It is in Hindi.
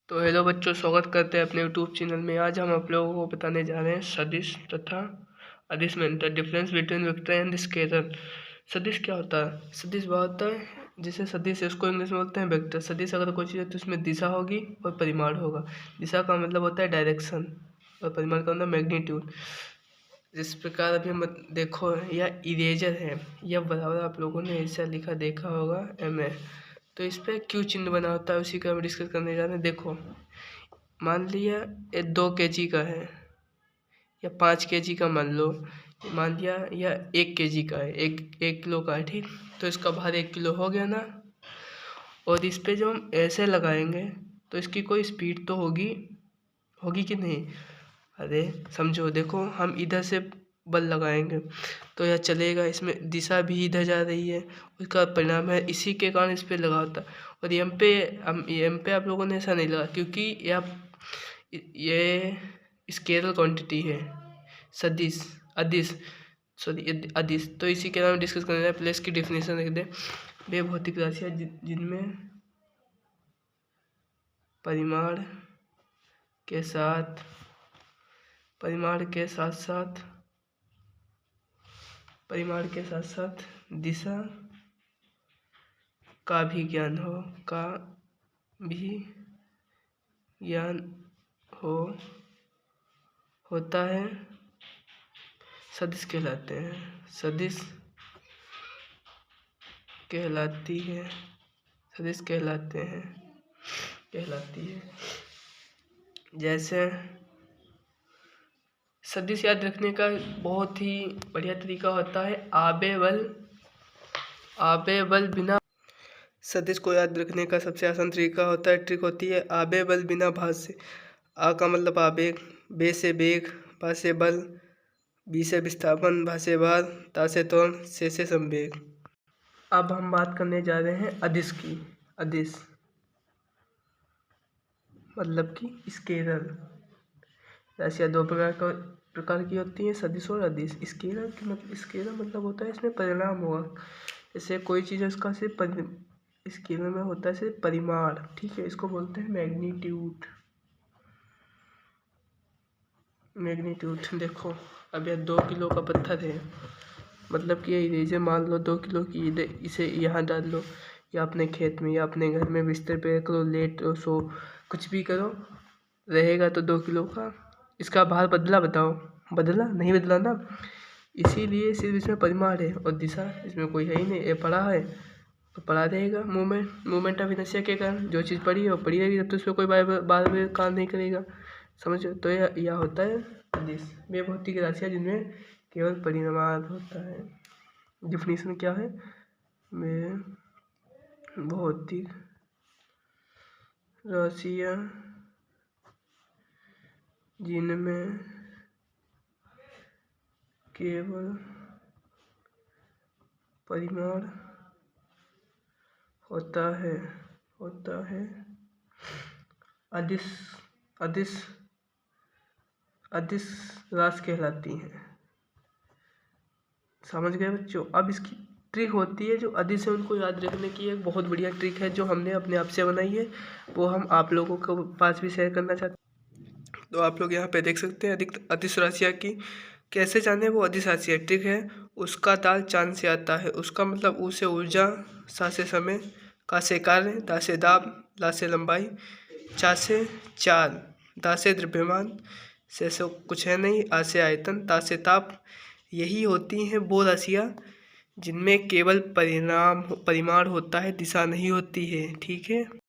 तो हेलो बच्चों, स्वागत करते हैं अपने यूट्यूब चैनल में। आज हम आप लोगों को बताने जा रहे हैं सदिश तथा अदिश में अंतर, difference between vector and scalar. सदिश क्या होता है? सदिश वह होता है जिसे सदिश है उसको इंग्लिश में बोलते हैं वेक्टर। सदिश अगर कोई चीज़ है तो उसमें दिशा होगी और परिमाण होगा। दिशा का मतलब होता है डायरेक्शन और परिमाण का मतलब मैग्नीट्यूड। जिस प्रकार अभी हम देखो, यह इरेजर है, यह बराबर आप लोगों ने ऐसा लिखा देखा होगा MA। तो इस पर क्यों चिन्ह बना होता है उसी का हम डिस्कस करने जा रहे हैं। देखो, मान लिया ये 2 kg का है या 5 kg का, मान लो, मान लिया यह 1 kg का है, 1 किलो का है, ठीक। तो इसका भार 1 किलो हो गया ना। और इस पे जो हम ऐसे लगाएंगे तो इसकी कोई स्पीड तो होगी होगी कि नहीं? अरे समझो, देखो हम इधर से बल लगाएंगे तो यह चलेगा, इसमें दिशा भी इधर जा रही है, उसका परिणाम है इसी के कारण इस पे लगा होता। और एम पे आप लोगों ने ऐसा नहीं लगा क्योंकि ये स्केलर क्वांटिटी है, सदिश अदिश सॉरी अदिश। तो इसी के नाम डिस्कस करना है। प्लेस की डेफिनेशन लिख दे। वे भौतिक राशियाँ जिनमें परिमाण के साथ दिशा का भी ज्ञान होता है, सदिश कहलाते हैं। सदिश कहलाती है। जैसे सदिश याद रखने का बहुत ही बढ़िया तरीका होता है आबे बल बिना। सदिश को याद रखने का सबसे आसान तरीका होता है, ट्रिक होती है आबे बल बिना भार से। आ का मतलब आवेग, बे से बेग, भा से बल, बी से विस्थापन, भा से भार, ता से त्वरण, से संवेग। अब हम बात करने जा रहे हैं अदिश की। अदिश मतलब कि स्केलर राशियाँ 2 प्रकार की होती हैं, सदिश और अदिश। स्केलर मतलब होता है इसमें परिणाम होगा। जैसे कोई चीज़ है उसका सिर्फ स्केलर में होता है सिर्फ परिमाण, ठीक है। इसको बोलते हैं मैग्नीट्यूड। देखो, अब यह 2 किलो का पत्थर है, मतलब कि ये इरेजर मान लो 2 किलो की, इसे यहाँ डाल लो या अपने खेत में या अपने घर में बिस्तर पे रख लो, लेट लो, सो, कुछ भी करो, रहेगा तो 2 किलो का। इसका भार बदला? बताओ, बदला? नहीं बदला ना। इसीलिए सिर्फ इसमें परिमाण है और दिशा इसमें कोई है ही नहीं। ये पड़ा है तो पड़ा रहेगा। मूवमेंट ऑफ इनर्शिया के कारण जो चीज़ पड़ी है वो पड़ी रहेगी, तब तो उसमें कोई बार बार काम नहीं करेगा, समझो। तो यह होता है अदिश। वे भौतिक राशियाँ जिनमें केवल परिमाण होता है। डिफिनीशन क्या है? वे भौतिक राशियाँ जिनमें केवल परिमाण होता है अदिश राशि कहलाती हैं। समझ गए बच्चों? अब इसकी ट्रिक होती है जो अदिश है उनको याद रखने की, एक बहुत बढ़िया ट्रिक है जो हमने अपने आप से बनाई है, वो हम आप लोगों के पास भी शेयर करना चाहते हैं। तो आप लोग यहाँ पे देख सकते हैं अदिश राशियाँ की कैसे जाने। वो अदिश राशियाँ ट्रिक है, उसका ताल चांद से आता है। उसका मतलब ऊ से ऊर्जा, सा से समय, का से कार्य, दा से दाब, ला से लंबाई, चा से चाल, दा से द्रव्यमान, से कुछ है नहीं, आ से आयतन, ता से ताप। यही होती हैं वो राशियाँ जिनमें केवल परिमाण होता है, दिशा नहीं होती है, ठीक है।